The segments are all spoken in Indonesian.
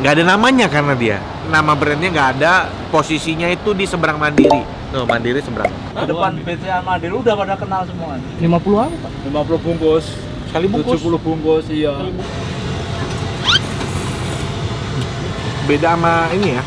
Nggak ada namanya karena dia nama brandnya nggak ada, posisinya itu di seberang Mandiri. Tuh, Mandiri seberang. Di depan BCA Mandiri udah pada kenal semua. 50 apa, Pak? 50 bungkus. Sekali bungkus. 70 bungkus, iya. Beda sama ini ya.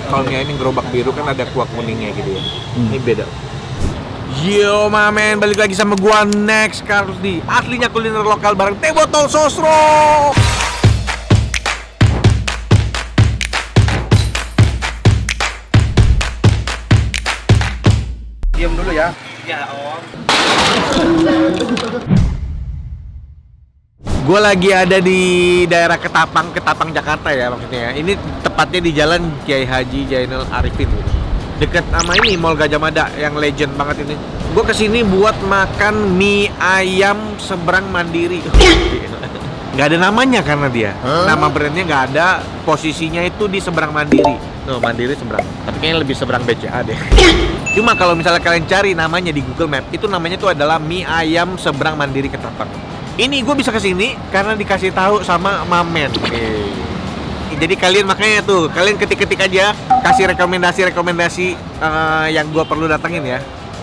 Kalau mie ayam gerobak biru kan ada kuah kuningnya gitu ya. Ini beda. Yo mamen, balik lagi sama gua Next Cardi. Aslinya kuliner lokal bareng Teh Botol Sosro. Diam dulu ya. Ya, Om. Gue lagi ada di daerah Ketapang Jakarta ya maksudnya. Ini tepatnya di Jalan Kiai Haji Zainal Arifin gitu. Deket sama ini Mall Gajah Mada yang legend banget ini. Gue kesini buat makan mie ayam seberang Mandiri. Nggak ada namanya karena dia. Nama brandnya nggak ada, posisinya itu di seberang Mandiri. Tuh, Mandiri seberang. Tapi kayaknya lebih seberang BCA deh. Cuma kalau misalnya kalian cari namanya di Google Map, itu namanya tuh adalah mie ayam seberang Mandiri Ketapang. Ini gue bisa kesini karena dikasih tahu sama Mamen. Jadi kalian makanya tuh, kalian ketik-ketik aja, kasih rekomendasi yang gue perlu datengin ya.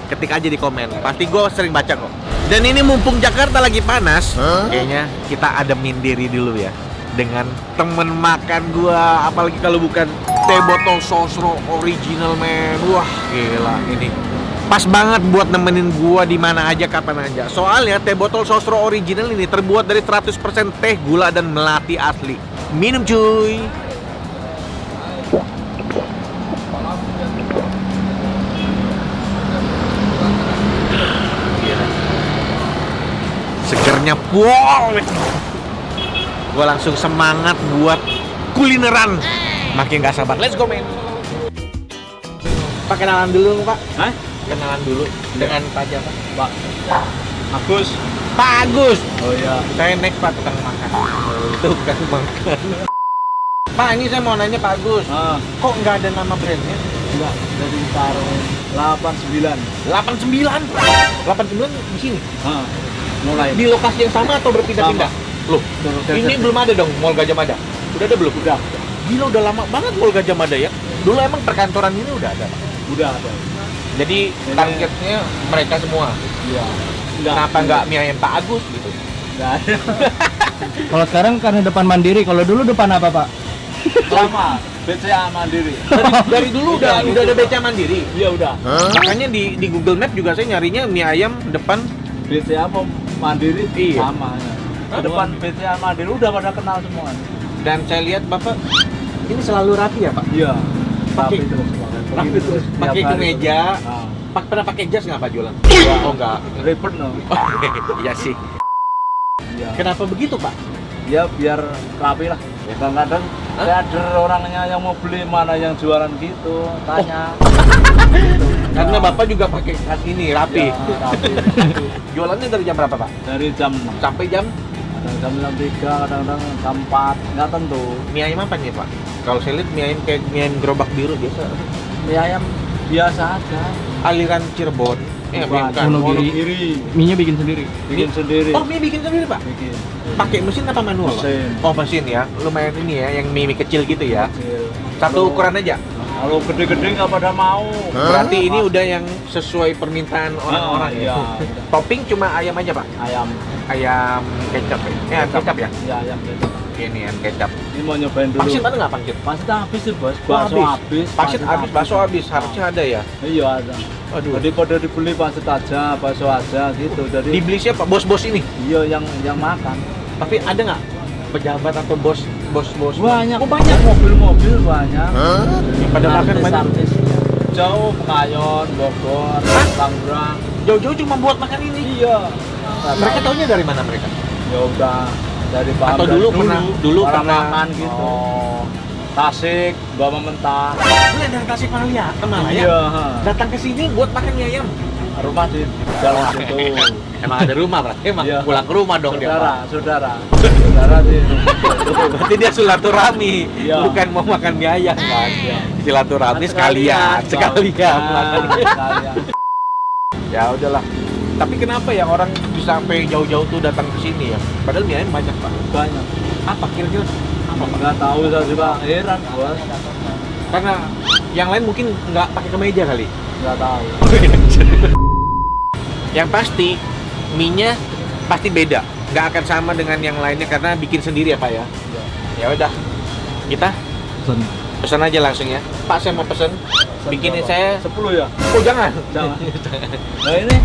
Ketik aja di komen, pasti gue sering baca kok. Dan ini mumpung Jakarta lagi panas, kayaknya kita ademin diri dulu ya dengan temen makan gue, apalagi kalau bukan Teh Botol Sosro original men. Wah gila, ini pas banget buat nemenin gua di mana aja kapan aja. Soalnya Teh Botol Sosro original ini terbuat dari 100% teh, gula dan melati asli. Minum cuy. Segernya pol. Gua langsung semangat buat kulineran. Makin gak sabar. Let's go men. Pak, kenalan dulu Pak. Hah? Kenalan dulu dengan Pak siapa? Pak Agus. Pak Agus. Oh iya. Saya Next Pak, tukang makan. Tukang makan. Pak, ini saya mau nanya Pak Agus. Kok nggak ada nama brandnya? Enggak, dari tahun 89. 89? 89 di sini? Mulai. Di lokasi yang sama atau berpindah-pindah? Loh, ini belum ada dong Mall Gajah Mada? Udah ada belum? Udah. Gila, udah lama banget Mall Gajah Mada ya? Dulu emang perkantoran ini udah ada Pak? Udah ada. Jadi targetnya mereka semua? Iya. Kenapa nggak mie ayam Pak Agus gitu? Nggak ada. Kalau sekarang karena depan Mandiri, kalau dulu depan apa, Pak? Lama. BCA Mandiri. Dari dulu udah ada BCA Mandiri? Iya udah. Makanya di Google Map juga saya nyarinya mie ayam depan BCA Mandiri iya. sama ya. Depan BCA Mandiri udah pada kenal semua. Dan saya lihat Bapak ini selalu rapi ya Pak? Iya. Pakai Rapi terus. Pakai kemeja. Nah. Pernah pakai jas nggak Pak jualan? Oh enggak. Ribet no. Iya sih. Iya. Kenapa begitu Pak? Ya biar rapi lah. Kadang-kadang ada orangnya yang mau beli mana yang jualan gitu, tanya. Karena Bapak juga pakai ini rapi. Ya, rapi. Jualannya dari jam berapa Pak? Dari jam 6 Sampai jam? kadang-kadang jam 3, kadang-kadang jam 4, nggak tentu. Mie ayam apa nih Pak? Kalau saya lihat mie ayam kayak mie ayam gerobak biru biasa. Mie ayam biasa aja. Aliran Cirebon. Bukan. Wonogiri. Mie-nya bikin sendiri. Bikin sendiri. Oh, mie bikin sendiri Pak? Bikin. Pakai mesin apa manual? Mesin. Pak? Oh mesin ya, lumayan ini ya, yang mie kecil gitu ya. Kecil. Satu ukuran aja. Kalau gede-gede nggak pada mau. Berarti ini udah yang sesuai permintaan orang-orang ya. Iya. Topping cuma ayam aja Pak? Ayam. Ayam kecap ya? Kecap ya? Iya, ayam kecap. Ini ayam kecap. Ini mau nyobain dulu. Pangsit ada nggak pangsit? Pangsit habis sih bos. Oh, Bakso habis. Pangsit habis, bakso habis. Harusnya ada ya? Iya ada. Aduh. Jadi pada dibeli pangsit aja, bakso aja gitu. Jadi Dibeli siapa? Bos-bos ini? iya yang makan. Tapi ada nggak pejabat atau bos? Banyak. Oh banyak. Mobil-mobil banyak. Yang pada makan banyak. Artis. Jauh Pekayon, Bogor, Tangerang. Jauh-jauh cuma buat makan ini? Iya. Mereka taunya dari mana mereka? Ya udah dari paham. Atau dulu pernah makan gitu. Oh. Tasik, bawa mentah. Ini dari Tasikmalaya, Malaya. Iya. Datang ke sini buat makan mie ayam. Rumah di jalan situ. Emang ada rumah berarti? Emang Iya. pulang ke rumah dong dia. Pak. Saudara di. Berarti dia silaturahmi, Iya. bukan mau makan mie ayam kan? Iya. Silaturahmi Sekalian. sekalian makan. Sekalian. Ya udahlah. Tapi kenapa ya orang bisa sampai jauh-jauh tuh datang ke sini ya? Padahal mie ayam banyak Pak. Banyak. Apa kira-kira Nggak tahu, saya juga heran bos. Karena yang lain mungkin nggak pakai kemeja kali. Nggak tahu. Yang pasti mie-nya pasti beda, nggak akan sama dengan yang lainnya karena bikin sendiri ya Pak ya. Ya udah, kita pesan aja langsung ya. Pak, saya mau pesen, bikinin saya 10 ya? Oh jangan. Jangan. Nah ini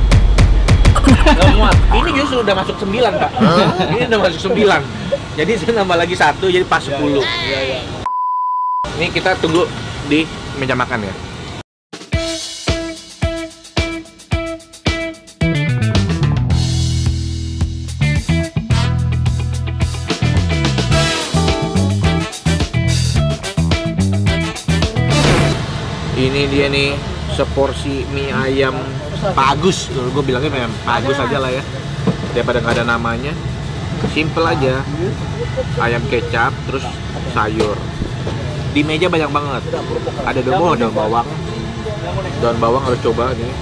nggak muat. Ini justru udah masuk 9 Pak. Ini udah masuk 9. Jadi saya nambah lagi 1 jadi pas 10. Iya. Ini kita tunggu di meja makan ya. Ini dia nih seporsi mie ayam Pak Agus. Gue bilangnya memang Pak Agus aja lah ya, daripada nggak ada namanya. Simple aja, ayam kecap terus sayur. Di meja banyak banget, ada daun bawang. Daun bawang harus coba nih.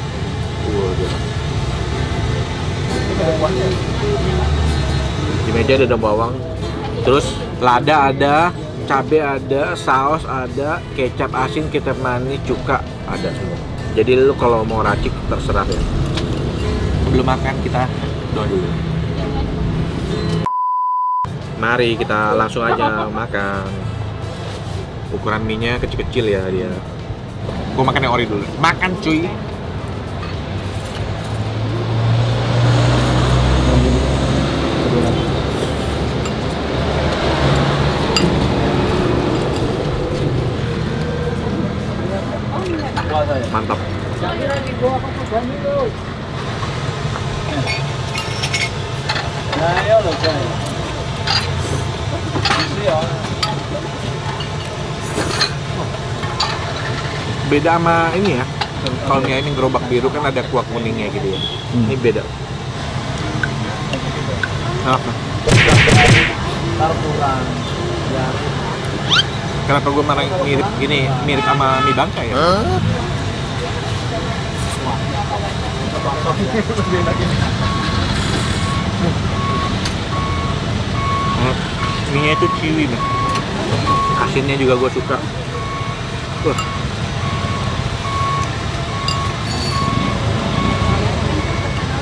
Di meja ada daun bawang, terus lada ada, cabai ada, saus ada, kecap asin, kecap manis, cuka ada semua. Jadi lu kalau mau racik terserah ya. Belum makan, kita doa dulu. Mari kita langsung aja makan. Ukuran mie-nya kecil-kecil ya dia. Gua makan yang ori dulu. Makan cuy. Mantap. Ayo loh saya. Beda sama ini ya. Kalau mie ini gerobak biru kan ada kuah kuningnya gitu ya. Ini beda. Kenapa? Kurang. Ya. Kenapa gue marah mirip gini, mirip sama mie Bangka ya? Mie-nya itu chewy nih. Asinnya juga gue suka.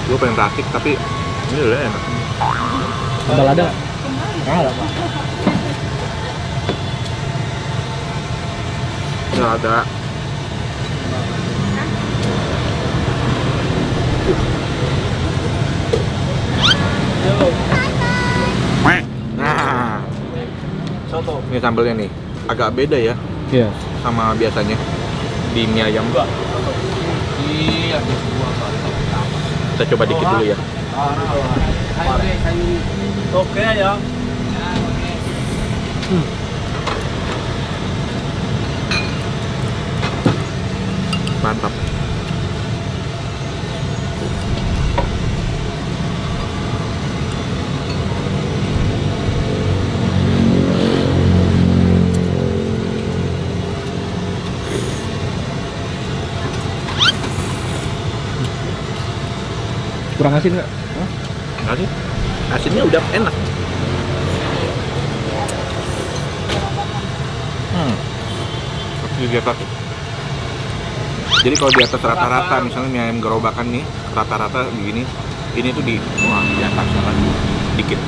Gue pengen racik tapi ini udah enak. Sambal ada? Ada. Nggak ada. Nah, Soto. ini sambalnya nih agak beda ya Iya. sama biasanya di mie ayam. Iya. Kita coba dikit dulu ya. Oke ya. Mantap. Kurang asin nggak? Asin? Asinnya udah enak. Di atas. Jadi kalau di atas rata-rata, misalnya mie ayam gerobakan nih, rata-rata begini, ini tuh di atas lagi, dikit.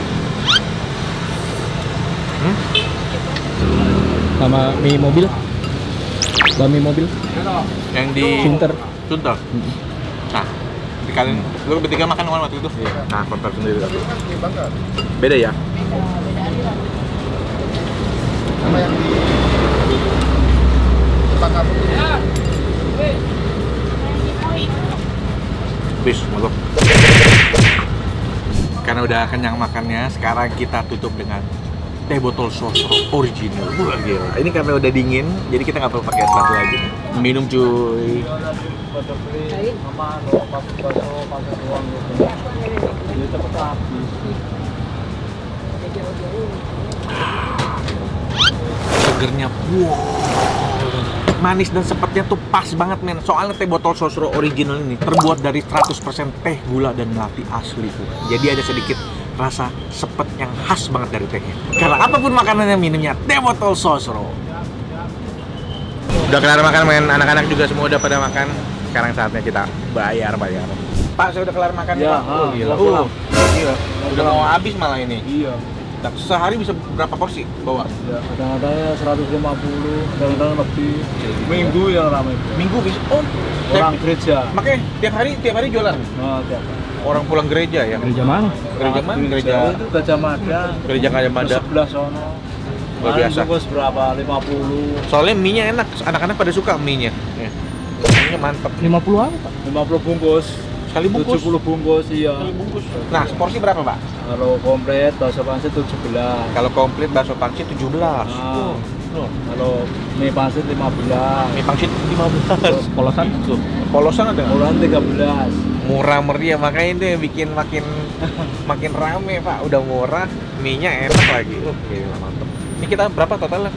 Sama mie mobil? Bami mobil? Yang di Sunter. Sunter. Nah, di kalian, lu bertiga makan mana waktu itu? Nah, kontak sendiri tapi. Beda ya? Sama yang di Bangka. Bis, mantap. Karena udah kenyang makannya, sekarang kita tutup dengan teh botol sosro original. Wah, gila. Ini karena udah dingin, jadi kita nggak perlu pakai es batu lagi. Minum cuy. Segernya, wow. Manis dan sepetnya tuh pas banget men. Soalnya teh botol sosro original ini terbuat dari 100% teh, gula, dan melati asli tuh. Jadi ada sedikit rasa sepet yang khas banget dari tehnya. Karena apapun makanannya minumnya teh botol Sosro. Udah kelar makan, main anak-anak juga semua udah pada makan. Sekarang saatnya kita bayar. Pak, saya udah kelar makan nih, Ya, Pak. Oh, gila. pulang. Gila. Udah mau habis malah ini. Iya. Nah, sehari bisa berapa porsi bawa? Ya, kadang-kadang 150, kadang-kadang lebih. Minggu yang ramai. Minggu bisa. Oh, Orang gereja. makanya tiap hari jualan. Nah, tiap hari. Orang pulang gereja ya. Gereja mana? Gereja mana? Gereja itu Gajah Mada. Gereja Gajah Mada. Sebelah sono. Luar biasa. Bungkus berapa? 50. Soalnya mie-nya enak, anak-anak pada suka mie-nya. Ya. Mie-nya mantep. 50 apa, Pak? 50 bungkus. Sekali bungkus. 70 bungkus, iya. Sekali bungkus. Nah, seporsi berapa, Pak? Kalau komplit bakso pangsit 17. Kalau komplit bakso pangsit 17. Nah. Oh. Kalau mie pangsit 15. Mie pangsit 15. Polosan tuh. Polosan ada nggak? Ukuran 13. Murah meriah, makanya itu yang bikin makin rame, Pak. Udah murah, mie-nya enak lagi. Oke, mantep. Ini kita berapa totalnya?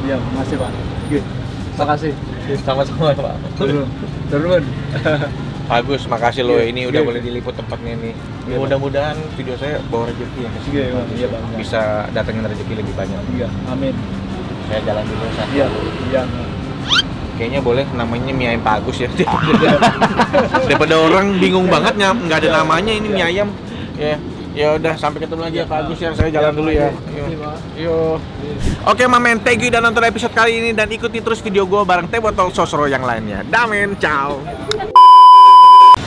Iya, makasih Pak. Oke. Makasih. Sama-sama, Pak. Turun. Bagus, makasih lo. Iya, Ini udah iya. boleh diliput tempatnya nih. Iya, Mudah-mudahan video saya bawa rezeki ya. Iya, Bang. Iya, Bang. Bisa datengin rezeki lebih banyak. Iya, amin. Saya jalan dulu, San. Iya, iya. Kayaknya boleh namanya mie ayam Pak Agus ya. Daripada orang bingung banget nggak ada namanya ini mie ayam. Ya udah, sampai ketemu lagi ya Pak Agus ya. Saya jalan dulu ya. Yo. Oke Mamen, thank you udah nonton episode kali ini dan ikuti terus video gue bareng teh botol Sosro yang lainnya. Damen, ciao.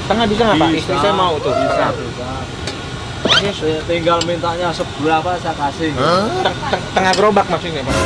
Tengah bisa nggak Pak? Istri saya mau tuh. Tengah. Saya tinggal mintanya seberapa saya kasih. Tengah gerobak maksudnya Pak.